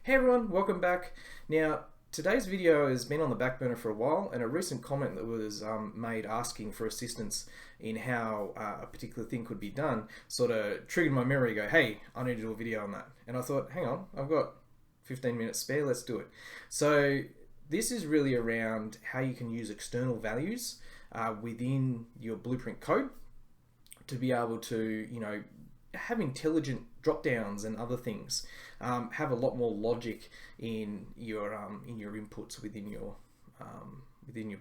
Hey everyone, welcome back. Now, today's video has been on the back burner for a while, and a recent comment that was made asking for assistance in how a particular thing could be done sort of triggered my memory to go, hey, I need to do a video on that. And I thought, hang on, I've got 15 minutes spare, let's do it. So this is really around how you can use external values within your Blueprint code to be able to, have intelligent drop downs and other things, have a lot more logic in your inputs within your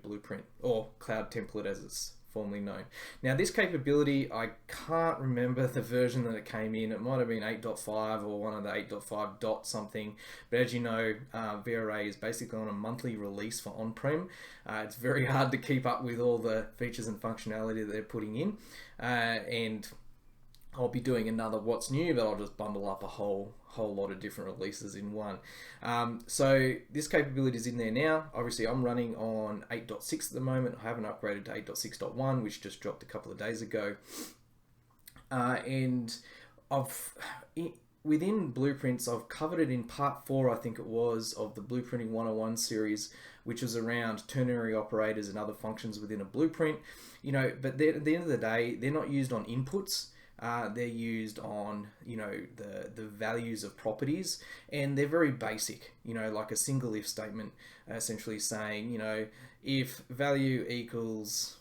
Blueprint, or cloud template as it's formerly known. Now this capability, I can't remember the version that it came in. It might have been 8.5 or one of the 8.5 dot something, but as you know, vRA is basically on a monthly release for on-prem. It's very hard to keep up with all the features and functionality that they're putting in, and I'll be doing another what's new, but I'll just bundle up a whole lot of different releases in one. So this capability is in there now. Obviously I'm running on 8.6 at the moment. I haven't upgraded to 8.6.1, which just dropped a couple of days ago. And within Blueprints, I've covered it in part 4, I think it was, of the Blueprinting 101 series, which was around ternary operators and other functions within a blueprint. But at the end of the day, they're not used on inputs. They're used on, the values of properties, and they're very basic, like a single if statement, essentially saying, if value equals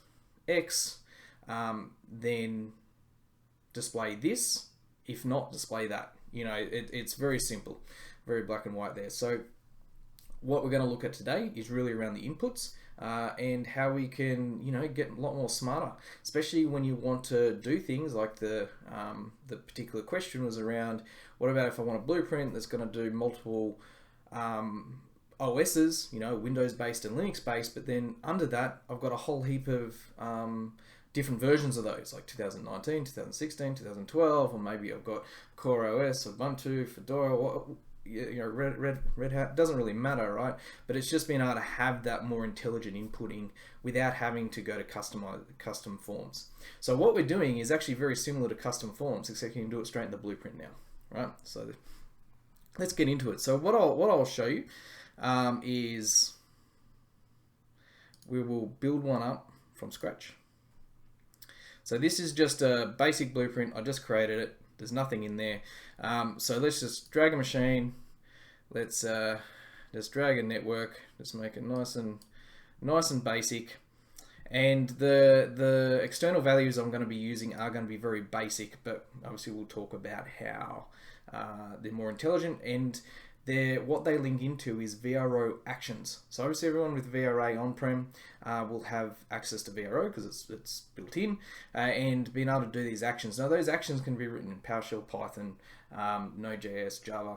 X, then display this, if not, display that. It's very simple, very black and white there. So what we're going to look at today is really around the inputs, and how we can, get a lot more smarter, especially when you want to do things like the particular question was around, what about if I want a blueprint that's going to do multiple OSs, Windows-based and Linux-based, but then under that, I've got a whole heap of different versions of those, like 2019, 2016, 2012, or maybe I've got Core OS, Ubuntu, Fedora, Red Hat, doesn't really matter, right? But it's just being able to have that more intelligent inputting without having to go to custom forms. So what we're doing is actually very similar to custom forms, except you can do it straight in the Blueprint now, right? So let's get into it. So what I'll show you is we will build one up from scratch. So this is just a basic blueprint. I just created it. There's nothing in there. So let's just drag a machine. Let's just drag a network. Just make it nice and basic. And the external values I'm going to be using are going to be very basic, but obviously we'll talk about how they're more intelligent, and what they link into is vRA actions. So obviously everyone with vRA on-prem will have access to vRA because it's built in, and being able to do these actions. Now those actions can be written in PowerShell, Python, Node.js, Java,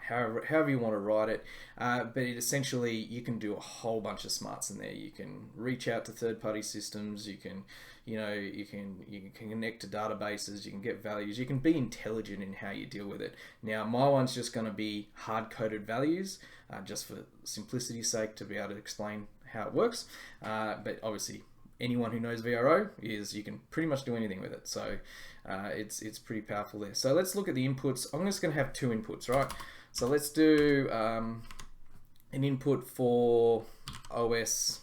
however you want to write it, but essentially you can do a whole bunch of smarts in there. You can reach out to third-party systems. You can connect to databases. You can get values. You can be intelligent in how you deal with it. Now my one's just going to be hard-coded values, just for simplicity's sake, to be able to explain how it works. But obviously anyone who knows vRA you can pretty much do anything with it. So it's pretty powerful there. So let's look at the inputs. I'm just going to have 2 inputs, right? So let's do an input for OS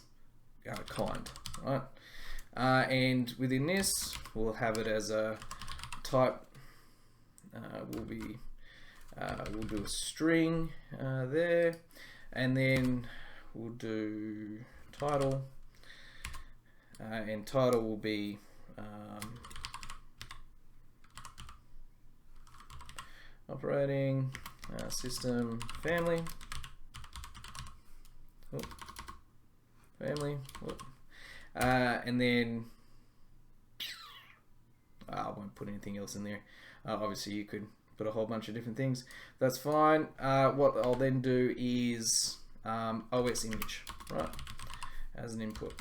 kind, right? And within this, we'll have it as a type. We'll do a string there, and then we'll do title, and title will be operating system family. And then I won't put anything else in there. Obviously you could put a whole bunch of different things. That's fine. What I'll then do is OS image, right, as an input.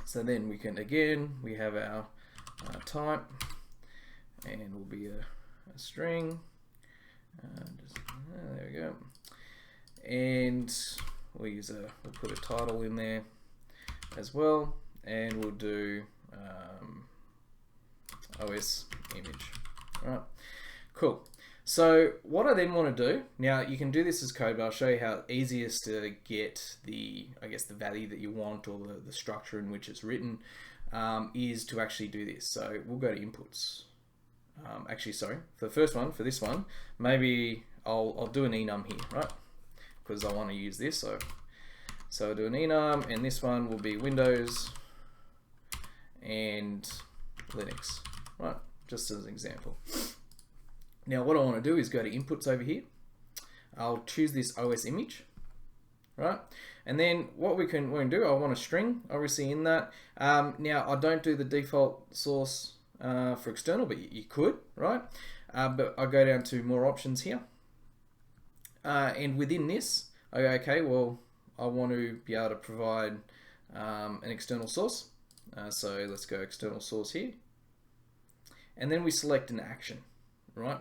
So then we can, again, we have our type, and will be a string. There we go. And we'll put a title in there as well, and we'll do OS image. All right, cool. So what I then want to do, now you can do this as code, but I'll show you how easiest to get the, I guess, the value that you want, or the structure in which it's written, is to actually do this. So we'll go to inputs. Actually, sorry, for the first one, for this one, maybe I'll do an enum here, right? Because I want to use this. So I'll do an enum, and this one will be Windows and Linux, right? Just as an example. Now what I want to do is go to inputs over here. I'll choose this OS image, right? And then what we can do, I want a string, obviously, in that. Now I don't do the default source for external, but you could, right? But I go down to more options here. And within this, I go, okay, well, I want to be able to provide an external source. So let's go external source here. And then we select an action, right?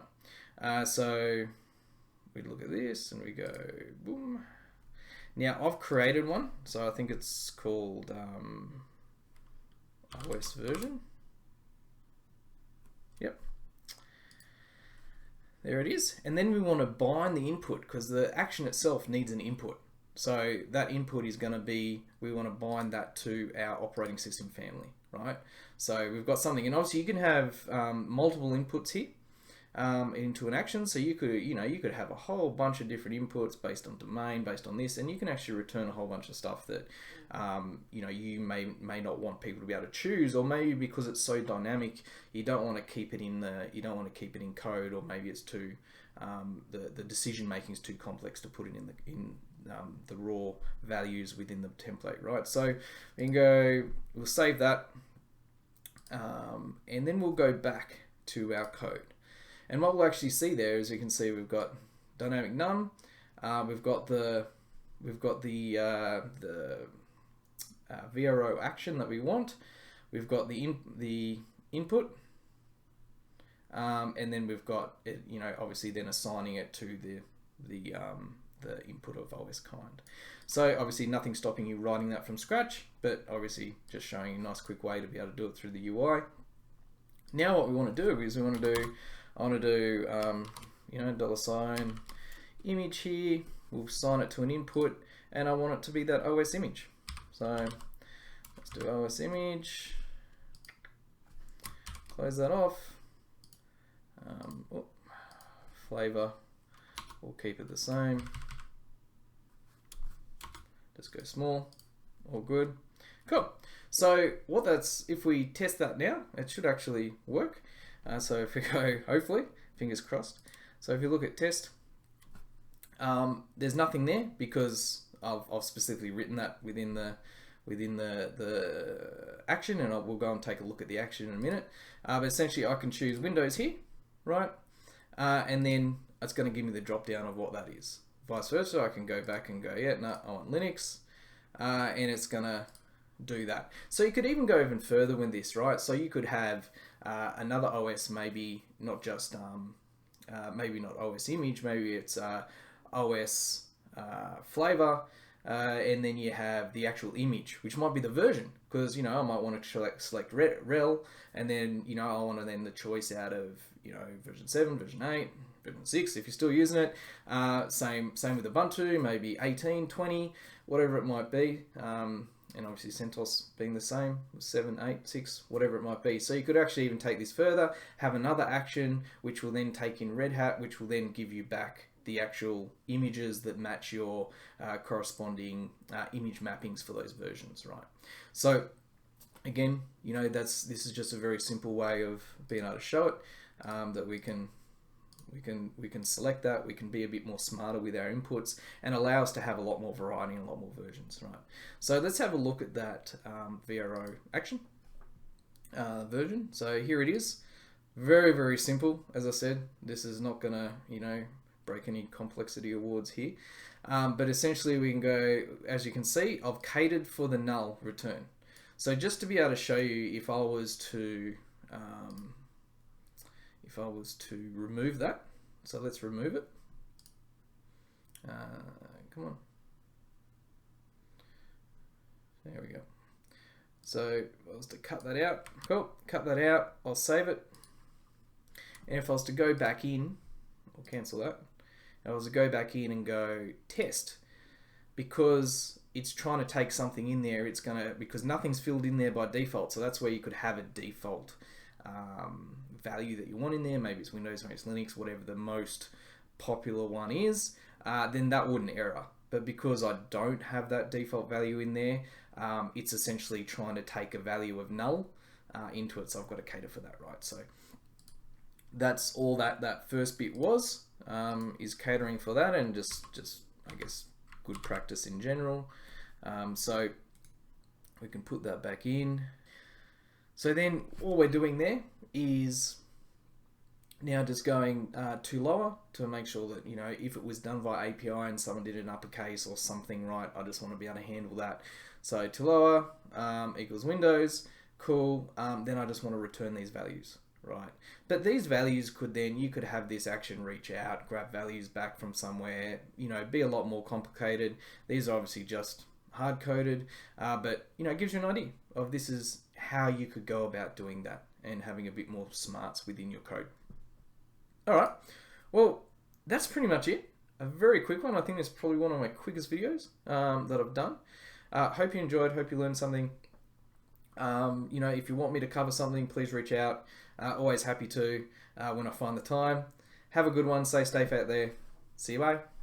So we look at this and we go, boom. Now I've created one, so I think it's called OS version. Yep. There it is. And then we want to bind the input, because the action itself needs an input. So that input is going to be, we want to bind that to our operating system family, right? So we've got something, and obviously you can have multiple inputs here into an action. So you could have a whole bunch of different inputs based on domain, based on this, and you can actually return a whole bunch of stuff that you may not want people to be able to choose, or maybe because it's so dynamic, you don't want to keep it in code, or maybe it's too the decision making is too complex to put it in the raw values within the template, right? So we can go, we'll save that, and then we'll go back to our code. And what we'll actually see there is, you can see we've got dynamic num, we've got the vRA action that we want, we've got the input, and then we've got it, obviously then assigning it to the input of OS kind. So obviously nothing stopping you writing that from scratch, but obviously just showing you a nice quick way to be able to do it through the UI. Now what we want to do is I want to do $ image here. We'll assign it to an input, and I want it to be that OS image. So let's do OS image. Close that off. Flavor, we'll keep it the same. Just go small. All good. Cool. So if we test that now, it should actually work. So if we go, hopefully, fingers crossed. So if you look at test, there's nothing there because I've specifically written that within the action, and we'll go and take a look at the action in a minute. But essentially, I can choose Windows here, right? And then it's going to give me the drop down of what that is. Vice versa, I can go back and go, yeah, no, I want Linux, and it's going to do that. So you could even go even further with this, right? So you could have another OS, maybe not just maybe not OS image, maybe it's OS flavor, and then you have the actual image, which might be the version, because I might want to select rel, and then I want to then the choice out of version 7, version 8, version 6 if you're still using it. Same with Ubuntu, maybe 18, 20, whatever it might be. And obviously CentOS being the same, 7, 8, 6, whatever it might be. So you could actually even take this further, have another action, which will then take in Red Hat, which will then give you back the actual images that match your corresponding image mappings for those versions, right? So again, this is just a very simple way of being able to show it, that we can select that, we can be a bit more smarter with our inputs, and allow us to have a lot more variety and a lot more versions, right? So let's have a look at that vRA action version. So here it is. Very, very simple. As I said, this is not gonna, break any complexity awards here. But essentially we can go, as you can see, I've catered for the null return. So just to be able to show you, if I was to remove that, so let's remove it. Come on. There we go. So if I was to cut that out, cool, cut that out, I'll save it. And if I was to go back in I'll cancel that. I was to go back in and go test, because it's trying to take something in there. It's gonna, because nothing's filled in there by default. So that's where you could have a default value that you want in there. Maybe it's Windows, maybe it's Linux, whatever the most popular one is. Then that wouldn't error. But because I don't have that default value in there, it's essentially trying to take a value of null into it. So I've got to cater for that, right? So that's all that first bit was, is catering for that, and just I guess good practice in general. So we can put that back in. So then all we're doing there is now just going to lower to make sure that, you know, if it was done via API and someone did an uppercase or something, right, I just want to be able to handle that. So to lower equals Windows, cool. Then I just want to return these values, right? But these values could then, you could have this action reach out, grab values back from somewhere, you know, be a lot more complicated. These are obviously just hard-coded, but, you know, it gives you an idea of this is how you could go about doing that and having a bit more smarts within your code. All right, well, that's pretty much it. A very quick one. I think it's probably one of my quickest videos that I've done. Hope you enjoyed, hope you learned something. You know, if you want me to cover something, please reach out. Always happy to when I find the time. Have a good one. Stay safe out there. See you, bye.